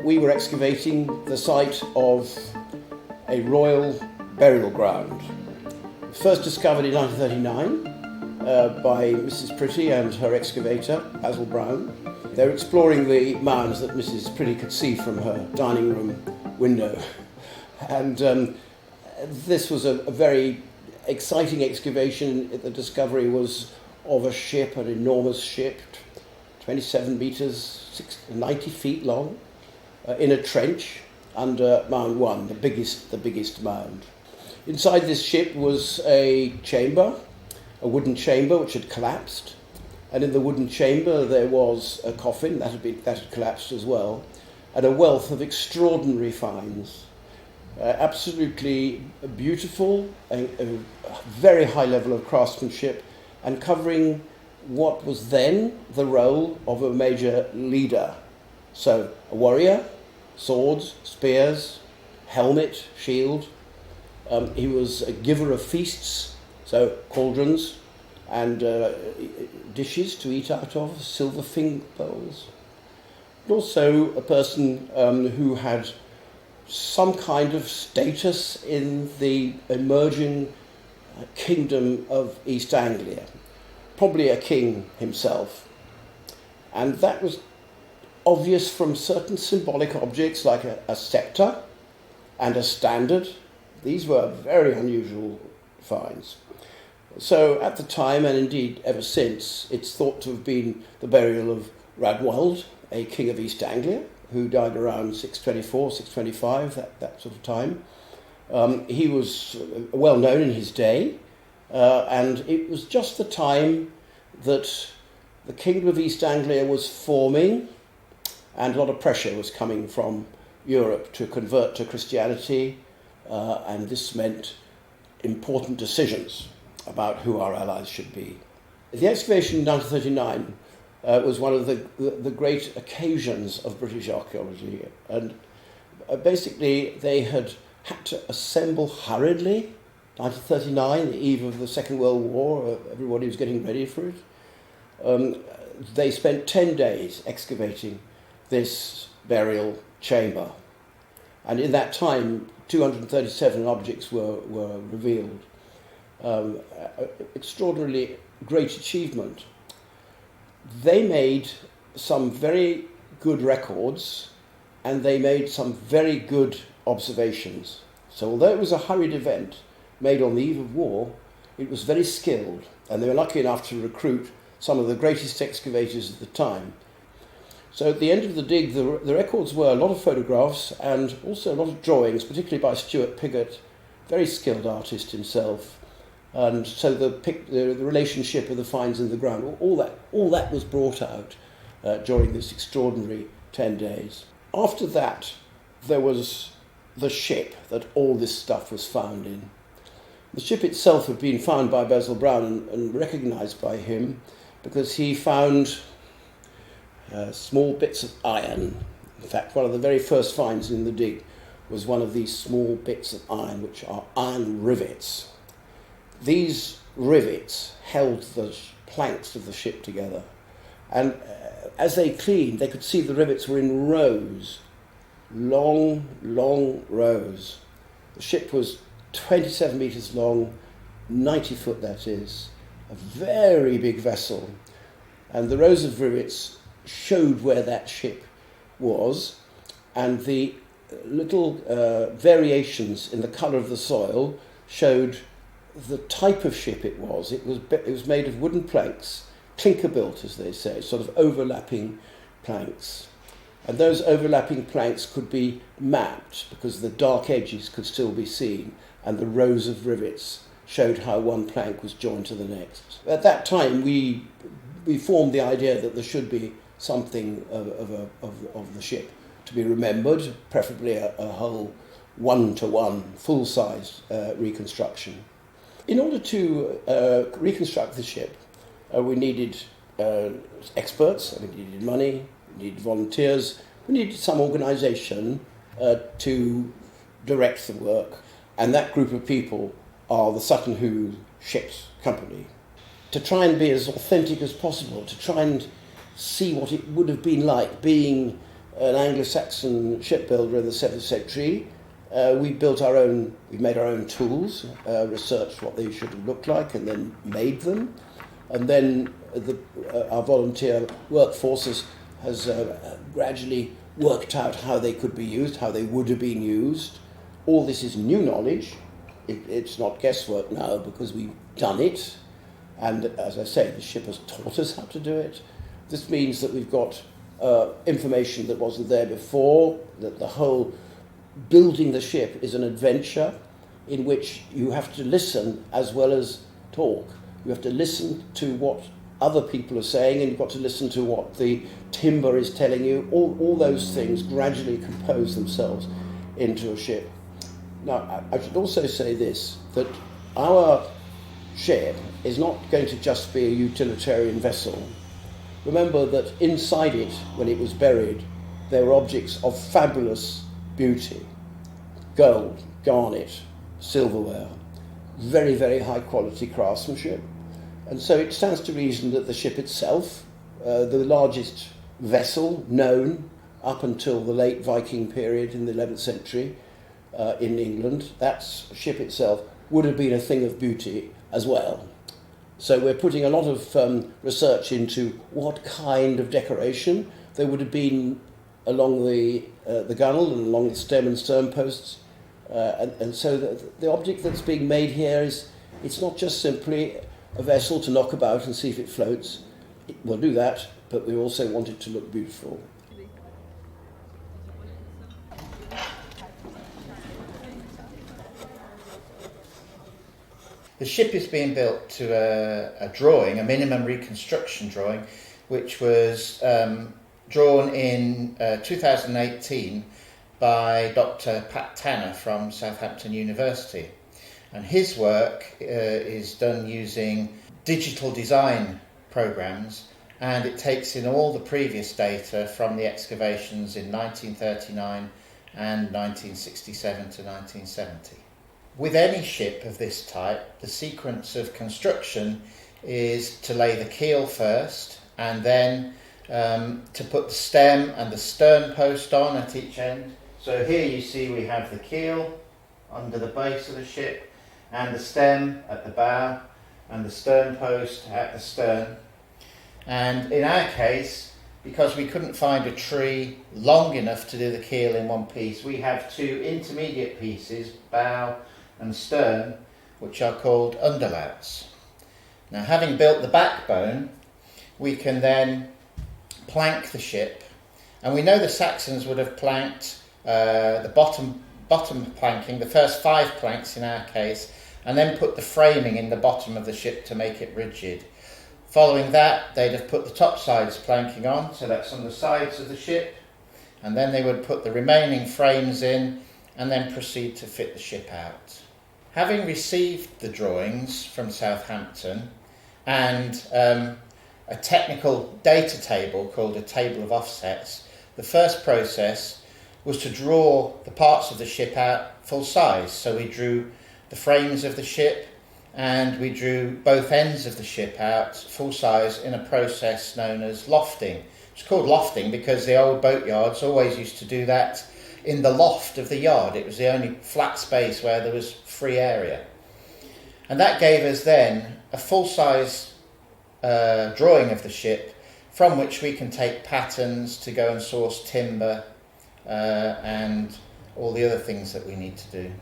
We were excavating the site of a royal burial ground, first discovered in 1939 by Mrs. Pretty and her excavator, Basil Brown. They were exploring the mounds that Mrs. Pretty could see from her dining room window. And this was a very exciting excavation. The discovery was of a ship, an enormous ship, 27 metres, 90 feet long, in a trench under Mound 1, the biggest mound. Inside this ship was a chamber, a wooden chamber which had collapsed, and in the wooden chamber there was a coffin that had collapsed as well, and a wealth of extraordinary finds. Absolutely beautiful, a very high level of craftsmanship, and covering what was then the role of a major leader. So a warrior, swords, spears, helmet, shield. He was a giver of feasts, so cauldrons and dishes to eat out of, silver finger bowls. And also a person who had some kind of status in the emerging kingdom of East Anglia, probably a king himself. And that was obvious from certain symbolic objects like a sceptre and a standard. These were very unusual finds. So at the time, and indeed ever since, it's thought to have been the burial of Radwald, a king of East Anglia, who died around 624, 625, that sort of time. He was well known in his day, and it was just the time that the Kingdom of East Anglia was forming, and a lot of pressure was coming from Europe to convert to Christianity, and this meant important decisions about who our allies should be. The excavation in 1939 was one of the great occasions of British archaeology, and basically they had to assemble hurriedly. 1939, the eve of the Second World War, everybody was getting ready for it. They spent 10 days excavating this burial chamber, and in that time 237 objects were revealed. Extraordinarily great achievement. They made some very good records, and they made some very good observations. So although it was a hurried event made on the eve of war, it was very skilled, and they were lucky enough to recruit some of the greatest excavators at the time. So at the end of the dig, the records were a lot of photographs and also a lot of drawings, particularly by Stuart Piggott, very skilled artist himself. And so the relationship of the finds in the ground, all that was brought out during this extraordinary 10 days. After that, there was the ship that all this stuff was found in. The ship itself had been found by Basil Brown and recognised by him because he found small bits of iron. In fact, one of the very first finds in the dig was one of these small bits of iron, which are iron rivets. These rivets held the planks of the ship together, and as they cleaned, they could see the rivets were in rows, long rows. The ship was 27 metres long, 90 foot that is, a very big vessel, and the rows of rivets showed where that ship was, and the little variations in the colour of the soil showed the type of ship it was. It was made of wooden planks, clinker built as they say, sort of overlapping planks. And those overlapping planks could be mapped because the dark edges could still be seen, and the rows of rivets showed how one plank was joined to the next. At that time we formed the idea that there should be something of the ship to be remembered, preferably a whole one-to-one, full-size reconstruction. In order to reconstruct the ship, we needed experts, we needed money, we needed volunteers, we needed some organisation to direct the work, and that group of people are the Sutton Ships Company. To try and be as authentic as possible, to try and see what it would have been like being an Anglo-Saxon shipbuilder in the 7th century. We made our own tools, researched what they should have looked like, and then made them. And then our volunteer workforce has gradually worked out how they could be used, how they would have been used. All this is new knowledge. It's not guesswork now because we've done it. And as I say, the ship has taught us how to do it. This means that we've got information that wasn't there before, that the whole building the ship is an adventure in which you have to listen as well as talk. You have to listen to what other people are saying, and you've got to listen to what the timber is telling you. All those things gradually compose themselves into a ship. Now, I should also say this, that our ship is not going to just be a utilitarian vessel. Remember that inside it, when it was buried, there were objects of fabulous beauty. Gold, garnet, silverware, very, very high quality craftsmanship. And so it stands to reason that the ship itself, the largest vessel known up until the late Viking period in the 11th century in England, that ship itself would have been a thing of beauty as well. So we're putting a lot of research into what kind of decoration there would have been along the gunwale and along the stem and stern posts. And so the object that's being made here it's not just simply a vessel to knock about and see if it floats. We'll do that, but we also want it to look beautiful. The ship is being built to a drawing, a minimum reconstruction drawing, which was drawn in 2018 by Dr. Pat Tanner from Southampton University. And his work is done using digital design programs, and it takes in all the previous data from the excavations in 1939 and 1967 to 1970. With any ship of this type, the sequence of construction is to lay the keel first, and then to put the stem and the stern post on at each end. So here you see we have the keel under the base of the ship, and the stem at the bow, and the stern post at the stern. And in our case, because we couldn't find a tree long enough to do the keel in one piece, we have two intermediate pieces, bow and stern, which are called underlouts. Now, having built the backbone, we can then plank the ship, and we know the Saxons would have planked the bottom planking, the first 5 planks in our case, and then put the framing in the bottom of the ship to make it rigid. Following that, they'd have put the top sides planking on, so that's on the sides of the ship, and then they would put the remaining frames in and then proceed to fit the ship out. Having received the drawings from Southampton and a technical data table called a table of offsets, the first process was to draw the parts of the ship out full size. So we drew the frames of the ship and we drew both ends of the ship out full size in a process known as lofting. It's called lofting because the old boatyards always used to do that in the loft of the yard. It was the only flat space where there was free area. And that gave us then a full-size drawing of the ship from which we can take patterns to go and source timber and all the other things that we need to do.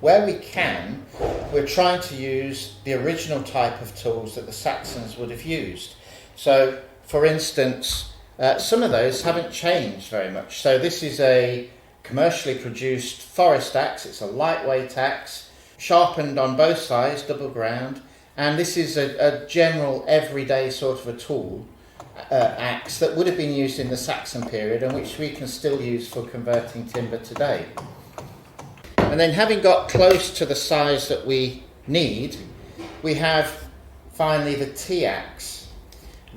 Where we can, we're trying to use the original type of tools that the Saxons would have used. So, for instance, some of those haven't changed very much. So this is a commercially produced forest axe. It's a lightweight axe, sharpened on both sides, double ground, and this is a general everyday sort of a tool, axe that would have been used in the Saxon period and which we can still use for converting timber today. And then, having got close to the size that we need, we have finally the T-axe.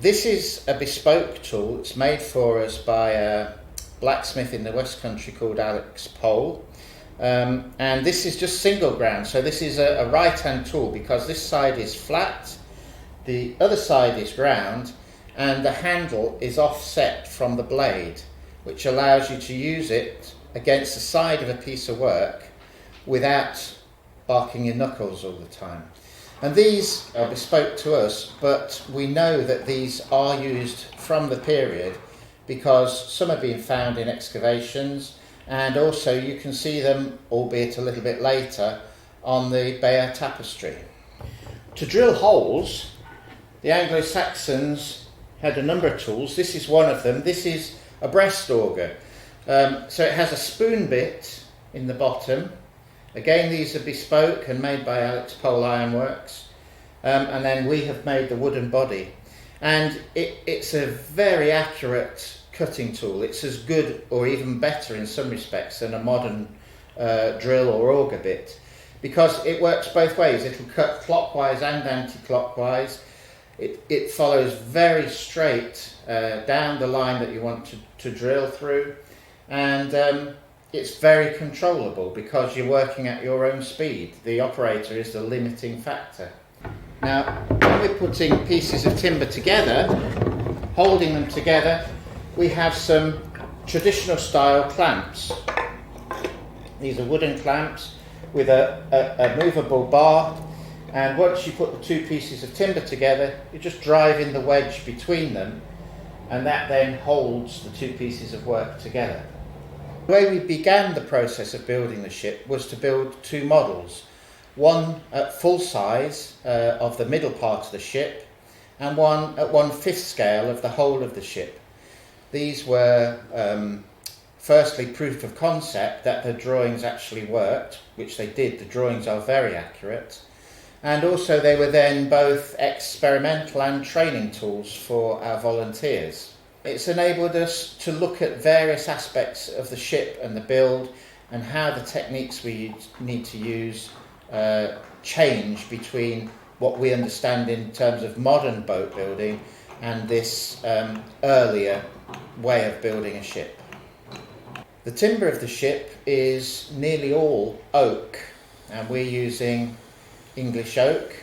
This is a bespoke tool. It's made for us by a blacksmith in the West Country called Alex Pole. And this is just single ground. So this is a right-hand tool because this side is flat, the other side is ground, and the handle is offset from the blade. which allows you to use it against the side of a piece of work without barking your knuckles all the time. And these are bespoke to us, but we know that these are used from the period because some are being found in excavations, and also you can see them, albeit a little bit later, on the Bayeux tapestry. To drill holes, the Anglo-Saxons had a number of tools. This is one of them. This is a breast auger. So it has a spoon bit in the bottom. Again, these are bespoke and made by Alex Pole Ironworks. And then we have made the wooden body. And it's a very accurate cutting tool. It's as good or even better in some respects than a modern drill or auger bit, because it works both ways. It'll cut clockwise and anti-clockwise. It follows very straight down the line that you want to drill through, and it's very controllable because you're working at your own speed. The operator is the limiting factor. Now, when we're putting pieces of timber together, holding them together, we have some traditional style clamps. These are wooden clamps with a movable bar, and once you put the two pieces of timber together, you just drive in the wedge between them, and that then holds the two pieces of work together. The way we began the process of building the ship was to build two models, one at full size of the middle part of the ship, and one at 1/5 scale of the whole of the ship. These were firstly proof of concept that the drawings actually worked, which they did. The drawings are very accurate, and also they were then both experimental and training tools for our volunteers. It's enabled us to look at various aspects of the ship and the build, and how the techniques we need to use change between what we understand in terms of modern boat building and this earlier way of building a ship. The timber of the ship is nearly all oak, and we're using English oak.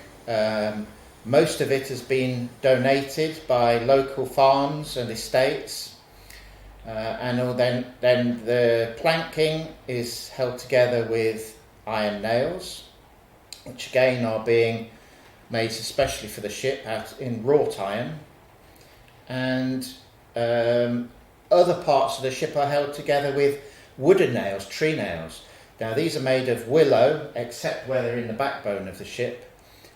Most of it has been donated by local farms and estates, and then the planking is held together with iron nails, which again are being made especially for the ship out in wrought iron, and other parts of the ship are held together with wooden nails, tree nails. Now these are made of willow, except where they're in the backbone of the ship,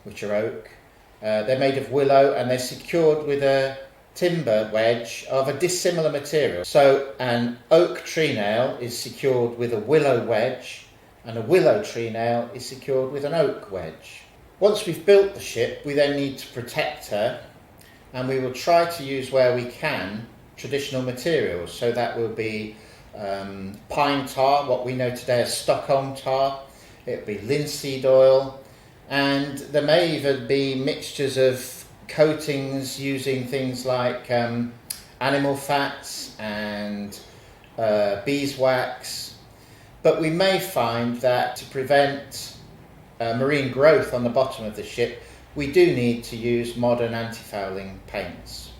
which are oak. They're made of willow, and they're secured with a timber wedge of a dissimilar material. So an oak tree nail is secured with a willow wedge, and a willow tree nail is secured with an oak wedge. Once we've built the ship, we then need to protect her, and we will try to use where we can traditional materials. So that will be pine tar, what we know today as Stockholm tar. It'll be linseed oil, and there may even be mixtures of coatings using things like animal fats and beeswax. But we may find that to prevent marine growth on the bottom of the ship, we do need to use modern anti-fouling paints.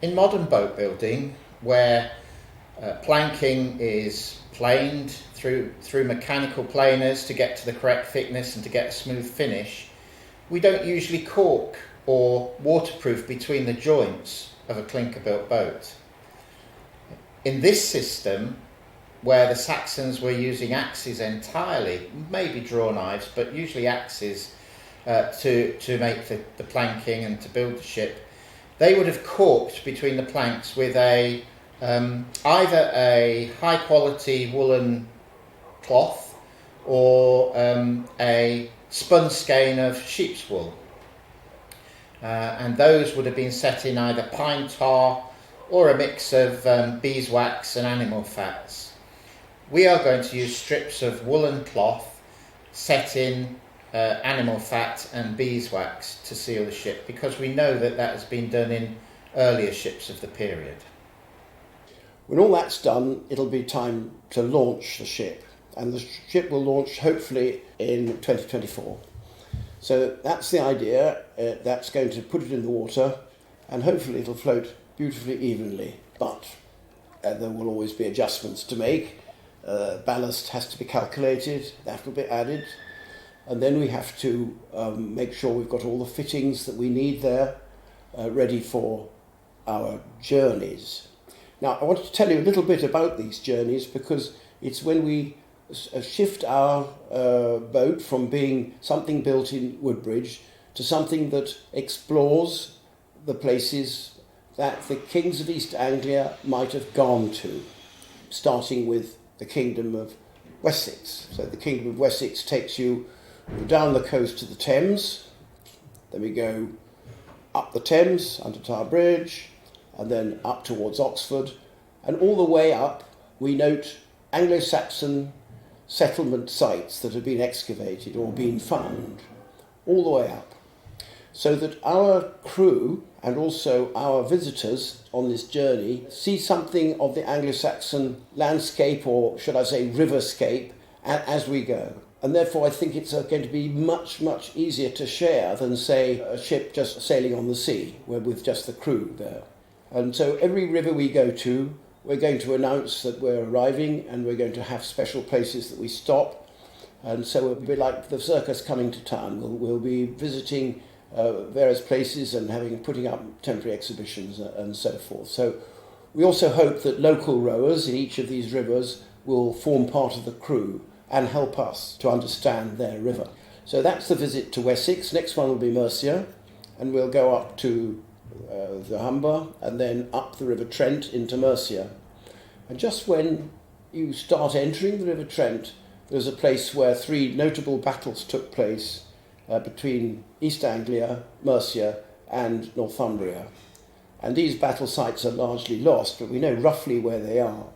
In modern boat building, where planking is planed through mechanical planers to get to the correct thickness and to get a smooth finish, we don't usually caulk or waterproof between the joints of a clinker-built boat. In this system, where the Saxons were using axes entirely, maybe draw knives, but usually axes to make the planking and to build the ship, they would have caulked between the planks with either a high quality woolen cloth or a spun skein of sheep's wool, and those would have been set in either pine tar or a mix of beeswax and animal fats. We are going to use strips of woolen cloth set in animal fat and beeswax to seal the ship, because we know that has been done in earlier ships of the period. When all that's done, it'll be time to launch the ship, and the ship will launch hopefully in 2024. So that's the idea. That's going to put it in the water, and hopefully it'll float beautifully evenly. But there will always be adjustments to make. Ballast has to be calculated, that will be added. And then we have to make sure we've got all the fittings that we need there ready for our journeys. Now, I want to tell you a little bit about these journeys because it's when we shift our boat from being something built in Woodbridge to something that explores the places that the kings of East Anglia might have gone to, starting with the Kingdom of Wessex. So the Kingdom of Wessex takes you down the coast to the Thames, then we go up the Thames under Tower Bridge, and then up towards Oxford, and all the way up we note Anglo-Saxon settlement sites that have been excavated or been found, all the way up, so that our crew and also our visitors on this journey see something of the Anglo-Saxon landscape, or should I say riverscape, as we go. And therefore I think it's going to be much, much easier to share than, say, a ship just sailing on the sea, with just the crew there. And so every river we go to, we're going to announce that we're arriving, and we're going to have special places that we stop. And so it'll be like the circus coming to town. We'll be visiting various places and putting up temporary exhibitions and so forth. So we also hope that local rowers in each of these rivers will form part of the crew and help us to understand their river. So that's the visit to Wessex. Next one will be Mercia, and we'll go up to the Humber and then up the River Trent into Mercia. And just when you start entering the River Trent, there's a place where 3 notable battles took place between East Anglia, Mercia and Northumbria. And these battle sites are largely lost, but we know roughly where they are.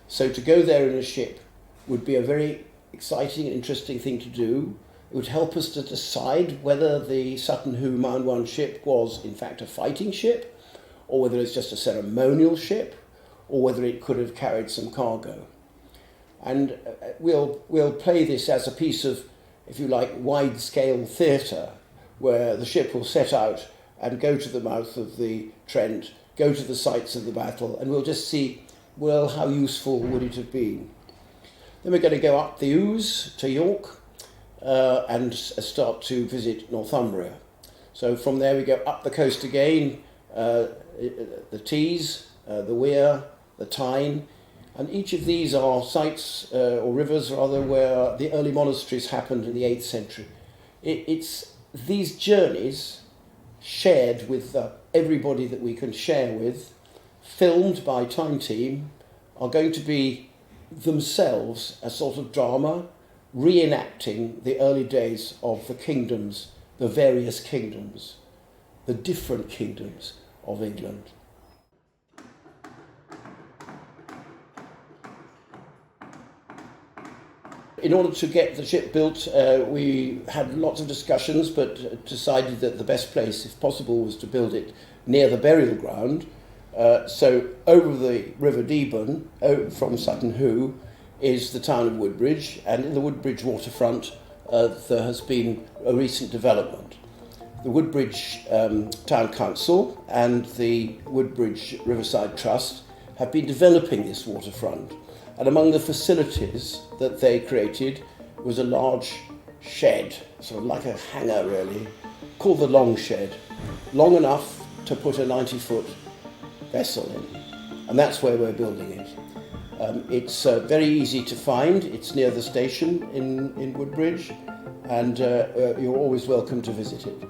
So to go there in a ship would be a very exciting and interesting thing to do. It would help us to decide whether the Sutton Hoo Mound 1 ship was in fact a fighting ship, or whether it's just a ceremonial ship, or whether it could have carried some cargo. And we'll play this as a piece of, if you like, wide-scale theatre, where the ship will set out and go to the mouth of the Trent, go to the sites of the battle, and we'll just see, well, how useful would it have been? Then we're going to go up the Ouse to York and start to visit Northumbria. So from there we go up the coast again, the Tees, the Wear, the Tyne, and each of these are sites, or rivers rather, where the early monasteries happened in the 8th century. It's these journeys shared with everybody that we can share with, filmed by Time Team, are going to be themselves a sort of drama reenacting the early days of the kingdoms, the various kingdoms, the different kingdoms of England. In order to get the ship built, we had lots of discussions, but decided that the best place, if possible, was to build it near the burial ground. So over the River Deben, from Sutton Hoo, is the town of Woodbridge, and in the Woodbridge waterfront there has been a recent development. The Woodbridge Town Council and the Woodbridge Riverside Trust have been developing this waterfront, and among the facilities that they created was a large shed, sort of like a hangar really, called the Long Shed, long enough to put a 90-foot vessel in, and that's where we're building it. It's very easy to find. It's near the station in Woodbridge, and you're always welcome to visit it.